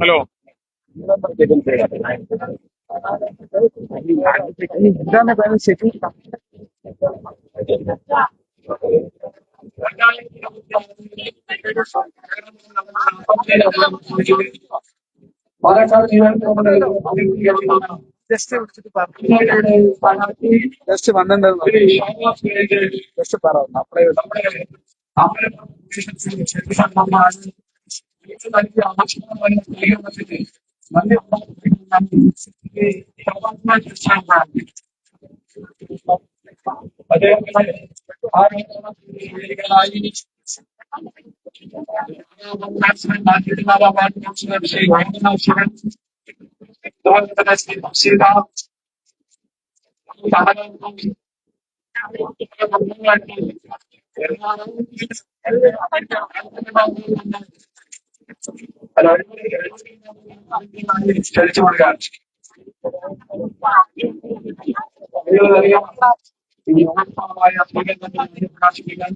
Hello. Just വിളിച്ചിട്ട് പറഞ്ഞു. Just വന്നിട്ടുണ്ടായിരുന്നു. ജസ്റ്റ് പറ അപ്ലൈ ക്ഷണിച്ചു കൊടുക്കാൻ പ്രകാശിപ്പിക്കാൻ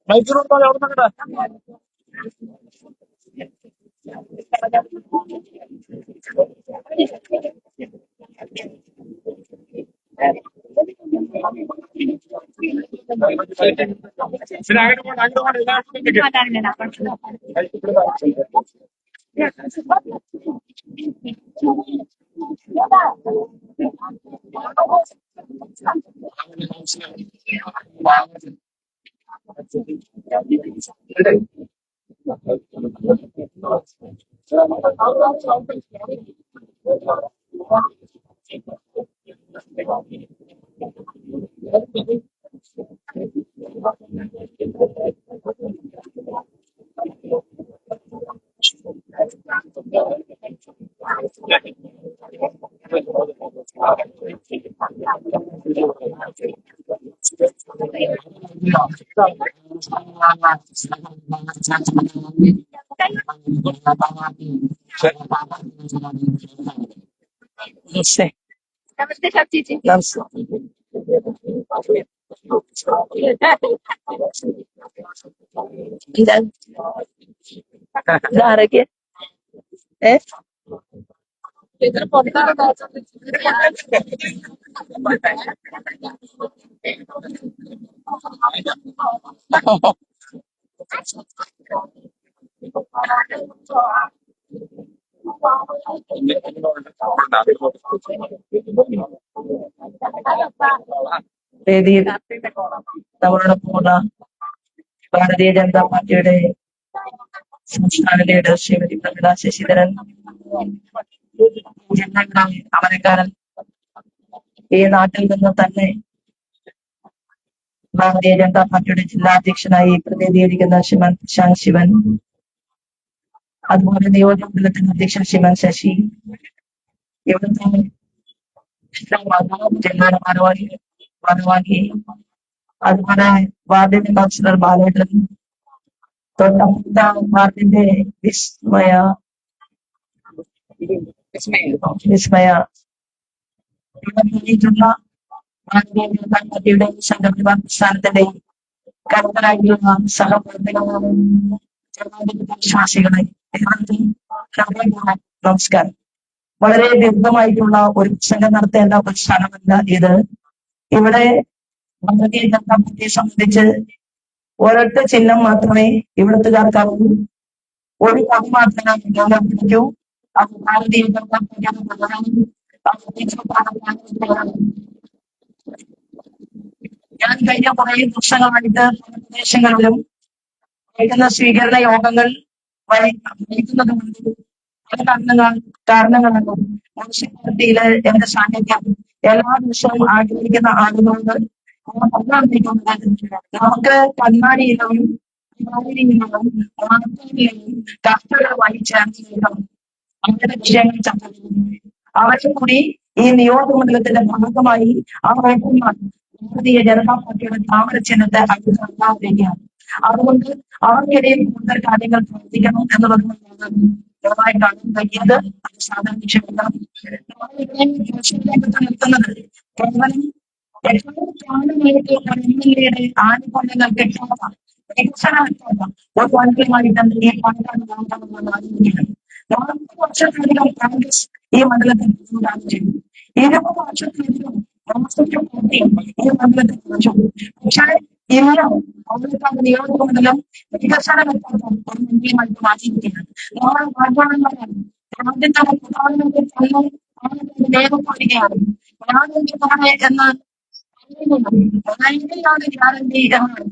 മൈക്രോഫോൺ എവിടെ നിന്നടാ? പിന്നെ അങ്ങോട്ട് नमस्ते सब चीजें ഇതാരൊക്കെ ഇതിന് പുറത്താണ് വേദിയിൽ നമ്മളോടൊപ്പമുള്ള ഭാരതീയ ജനതാ പാർട്ടിയുടെ സംസ്ഥാന ലീഡർ ശ്രീമതി പ്രമിള ശശിധരൻ, അമരക്കാരൻ, ഈ നാട്ടിൽ നിന്ന് തന്നെ ഭാരതീയ ജനതാ പാർട്ടിയുടെ ജില്ലാ അധ്യക്ഷനായി പ്രതിനിധീകരിക്കുന്ന ശ്രീമാൻ പ്രശാന്ത് ശിവൻ, അതുപോലെ നിയോജകമണ്ഡലത്തിന്റെ അധ്യക്ഷൻ ശ്രീമാൻ ശശി, ഇവിടുത്തെ ജില്ലയുടെ ഭാരവാഹി, അതുപോലെ വാർഡിന്റെ കൗൺസിലർ ബാലേട്ടൻ, തൊട്ടപ്പുറത്ത വാർഡിന്റെ വിസ്മയ ഇവിടെ നൽകിയിട്ടുള്ള ഭാരതീയ ജനതാ പാർട്ടിയുടെ സംഘപരിവാർ പ്രസ്ഥാനത്തിന്റെയും കരുത്തരായിട്ടുള്ള സഹപ്രവർത്തകരും വിശ്വാസികളെ നമസ്കാരം. വളരെ ദീർഘമായിട്ടുള്ള ഒരു പ്രസംഗം നടത്തേണ്ട ഒരു സ്ഥലമല്ല ഇത്. ഇവിടെ ഭാരതീയ ജനതാ പാർട്ടിയെ സംബന്ധിച്ച് ഒരൊറ്റ ചിഹ്നം മാത്രമേ ഇവിടുത്തുകാർക്കാവൂ, ഒരു കൊടി മാത്രമേ പിടിക്കൂ. അത് ഭാരതീയ ജനതാ പാർട്ടിയാണ്. ഞാൻ കഴിഞ്ഞ കുറെ ദിവസങ്ങളായിട്ട് പല പ്രദേശങ്ങളിലും വൈകുന്ന സ്വീകരണ യോഗങ്ങൾ വഹിക്കുന്നത് കൊണ്ട് പല കാരണങ്ങളാണ് മുനിസിപ്പാലിറ്റിയിലെ എന്റെ സാന്നിധ്യം എല്ലാ ദിവസവും ആഗ്രഹിക്കുന്ന ആളുകളോട് നമുക്ക് കണ്ണാടിയിലും മാർത്തയിലും കർത്തകളുമായി ചേർന്ന് അവരുടെ വിഷയങ്ങൾ ചർച്ച ചെയ്യുന്നത്. അവരെ കൂടി ഈ നിയോജകമണ്ഡലത്തിന്റെ ഭാഗമായി ആ വോട്ടർമാർ ഭാരതീയ ജനതാ പാർട്ടിയുടെ താമര ചിഹ്നത്തെ അടുത്തിരിക്കുകയാണ്. അതുകൊണ്ട് അവർക്കിടയിൽ കൂടുതൽ കാര്യങ്ങൾ പ്രവർത്തിക്കണം എന്നുള്ളതാണ് ദയവായി കാണാൻ കഴിയത്. അത് സാധാരണ വിഷയമാണ്. നിൽക്കുന്നത് കേവലം ഏറ്റവും പ്രാണമായിട്ട് ഒരു എംഎൽഎയുടെ ആനുകൂല്യങ്ങൾ കിട്ടാത്ത വികസനമില്ലാത്ത ഒരു മണ്ഡലമായിട്ടാണ് ഈ പാലക്കാട് മാറ്റാമെന്നാണ് ആലോചിക്കുന്നത്. 40 വർഷത്തിലധികം കോൺഗ്രസ് ഈ മണ്ഡലത്തിൽ പ്രതിനിധാനം ചെയ്തു. 20 വർഷത്തിലധികം രാഷ്ട്രീയ പാർട്ടി ഈ മണ്ഡലത്തിൽ കുറച്ചു. പക്ഷേ ഇന്ന് പാലക്കാട് നിയോജകമണ്ഡലം വികസനമില്ലാത്ത ഒരു മണ്ഡലമായിട്ട് മാറ്റിയിരിക്കുന്നത്. നമ്മൾ മാറ്റണമെന്നാണ് ആദ്യത്തെ പ്രധാനമന്ത്രി തന്നെ പാലക്കാട് രേഖപ്പെടുകയാണ്. ഗ്യാരണ്ടി താഴെ എന്ന് ഭയങ്കരമാണ് ഗ്യാരണ്ടി എന്നാണ്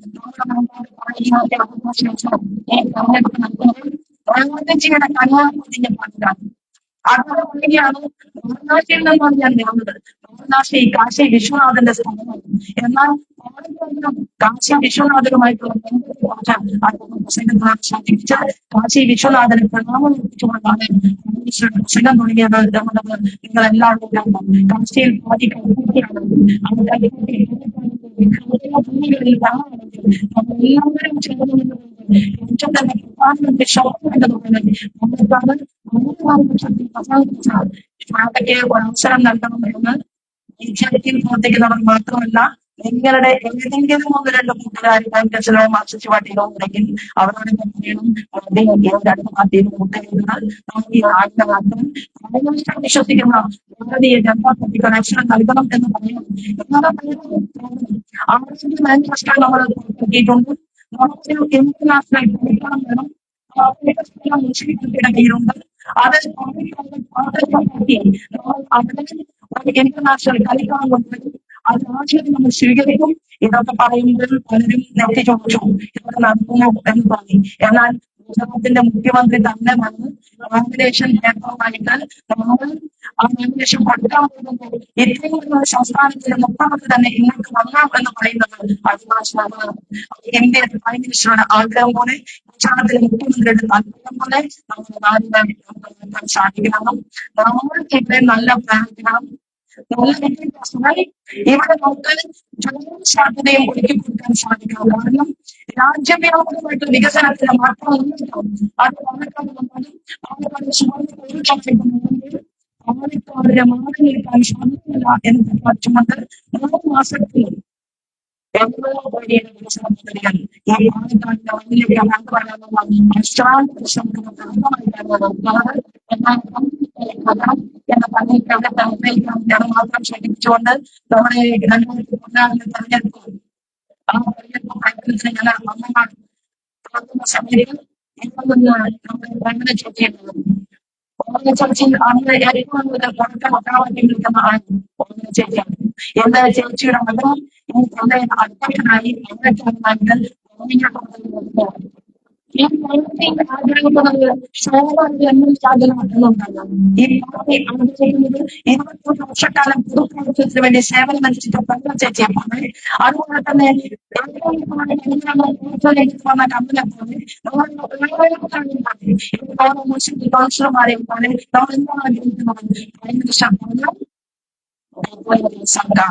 നമ്മുടെ പറയുന്നത്. അവകാശം ഈ തെരഞ്ഞെടുപ്പ് നടത്തുന്നത് ഗാന്ധിജിയുടെ കന്യാകുമാരിയെ പാട്ടാണ്. അതുപോലെ തന്നെയാണ് വാരണാസിയിൽ നിന്നാണ് ഞാൻ വരുന്നത്. വാരണാസി കാശി വിശ്വനാഥന്റെ സ്ഥലമാണ്. എന്നാൽ കാശി വിശ്വനാഥനുമായിട്ടുള്ള ബന്ധത്തെക്കുറിച്ച് ശ്രദ്ധിച്ച് കാശി വിശ്വനാഥന് പ്രണാമം അർപ്പിച്ചുകൊണ്ടാണ് പ്രസംഗം തുടങ്ങിയത് എന്നുള്ളത് നിങ്ങൾ എല്ലാവരും കാശിയിൽ പാതി കൈകൂട്ടിയാണ്. അത് കൈകൂട്ടി ഭൂമികളിൽ കാണാണെങ്കിൽ നമ്മളെല്ലാവരും ചേർന്ന് ഏറ്റവും തന്നെ പ്രധാനമന്ത്രി ശോഭനപോലെ നമുക്കാണ് 3 വർഷത്തിൽ പ്രധാനിച്ച പാർട്ടിക്ക് ഒരു അവസരം നൽകണമെന്ന് ബിജെപിയിൽ പ്രവർത്തിക്കുന്നവർ മാത്രമല്ല നിങ്ങളുടെ ഏതെങ്കിലും 1-2 കൂട്ടുകാർ കോൺഗ്രസിലോ മാർക്സിസ്റ്റ് പാർട്ടിയിലോ ഉണ്ടെങ്കിൽ അവരോട് പറയണം രണ്ട് പാർട്ടിയിലും കൂട്ടുകയുന്നത് നമുക്ക് ഈ ആഴ്ച മാത്രം കോൺഗ്രസ് വിശ്വസിക്കുന്ന ഭാരതീയ ജനതാ പാർട്ടിക്ക് ഒരു അവസരം നൽകണം എന്ന് പറയണം. ആർഎസ്എസ് മാനിഫെസ്റ്റോ നമ്മൾ പുറത്തിറക്കിയിട്ടുണ്ട്. നമുക്കൊരു ഇന്റർനാഷണൽ കളിക്കണം വേണം. മുസ്ലിംകളുടെ കയ്യിലുണ്ട്. അത് പാർട്ടി അവിടെ ഒരു ഇന്റർനാഷണൽ കളിക്കണം കൊണ്ടുവരും. അത് ആശയം നമ്മൾ സ്വീകരിക്കും. ഇതൊക്കെ പറയുമ്പോൾ പലരും നെറ്റി ചോദിച്ചു ഇതൊക്കെ നടത്തുന്നു എന്ന് പറഞ്ഞു. എന്നാൽ ഗുജറാത്തിന്റെ മുഖ്യമന്ത്രി തന്നെ വന്ന് നോമിനേഷൻ പേപ്പറുമായിട്ട് നമ്മൾ ആ നോമിനേഷൻ കൊടുക്കാൻ പോകുമ്പോൾ ഇത്രയും ഒരു സംസ്ഥാനത്തിലെ മുഖ്യമന്ത്രി തന്നെ ഇങ്ങോട്ട് വന്നാം എന്ന് പറയുന്നത് അഭിലാഷമാണ്. ഇന്ത്യയുടെ പ്രൈം മിനിസ്റ്ററുടെ ആഗ്രഹം പോലെ ഗുജറാത്തിലെ മുഖ്യമന്ത്രിയുടെ താല്പര്യം പോലെ നമ്മുടെ നാടിനെ സാധിക്കണം. നമ്മൾ ഇവിടെ നല്ല പ്രവർത്തിക്കണം. നല്ല വിദ്യാഭ്യാസമായി ഇവിടെ നമുക്ക് ജോലി സാധ്യതയും ഒരുക്കി കൊടുക്കാൻ സാധിക്കണം. കാരണം രാജ്യവ്യാപകമായിട്ട് വികസനത്തിന് മാറ്റം ഉണ്ടാകും. അത് പാലക്കാട് വന്നാലും പാലക്കാട് പാലക്കാടിനെ മാറി നിൽക്കാൻ സാധിക്കില്ല എന്ന് പ്രഖ്യാപിച്ചുകൊണ്ട് 3 മാസത്തിൽ എത്രയോ കോടിയുടെ വികസന പദ്ധതികൾ ഈ പാലക്കാടിന്റെ മണ്ണിലേക്ക് കണ്ടുവരാനുള്ള അശ്രാന്ത പരിശ്രമത്തിന് ഭാഗമായിട്ടാണ് എന്ന പറഞ്ഞിട്ട് മാത്രം സൂചിപ്പിച്ചുകൊണ്ട് നമ്മുടെ 2016 തെരഞ്ഞെടുപ്പ് ആ തെരഞ്ഞെടുപ്പ് പ്രവർത്തനത്തിന് ഞാൻ അമ്മമാർ നടത്തുന്ന സമയത്ത് നമ്മുടെ ഭരണ ചർച്ചയുണ്ട്. ഓരോ ചർച്ചയിൽ അന്ന് ഏറ്റവും കൂടുതൽ പുറത്തെ ഒട്ടാവാക്കി നിൽക്കുന്ന ആൾ ഓരോ ചേച്ചിയാണ്. എന്റെ ചേച്ചിയുടെ മകൻ ഈ തൊണ്ടയിൽ അധ്യക്ഷനായി അധ്യക്ഷനായിട്ട് ഈ പാർട്ടി ആഗ്രഹിക്കുന്നത് സ്വാഭാവിക എന്നുണ്ടാകാം. ഈ പാർട്ടി ആഗ്രഹിക്കുന്നത് 21 വർഷക്കാലം പൊതുപ്രവർത്തനത്തിന് വേണ്ടി സേവനം അനുഷ്ഠിച്ച പല ചേച്ചിയെപ്പോലെ അതുപോലെ തന്നെ വന്ന കമ്പനെ പോലെ നമ്മൾ മുസ്ലിം കൗൺസിലർമാരെയും പോലെ നമ്മൾ എന്താണ് ആഗ്രഹിക്കുന്നത് സർക്കാർ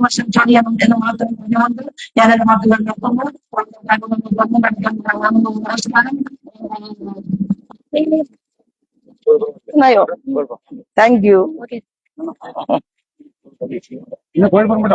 വർഷം ചെയ്യണം എന്ന് മാത്രം പറഞ്ഞുകൊണ്ട് ഞാൻ എന്റെ വാക്കുകൾ നിർത്തുന്നു. Thank you. ഇന്ന് കോഴിക്കോട്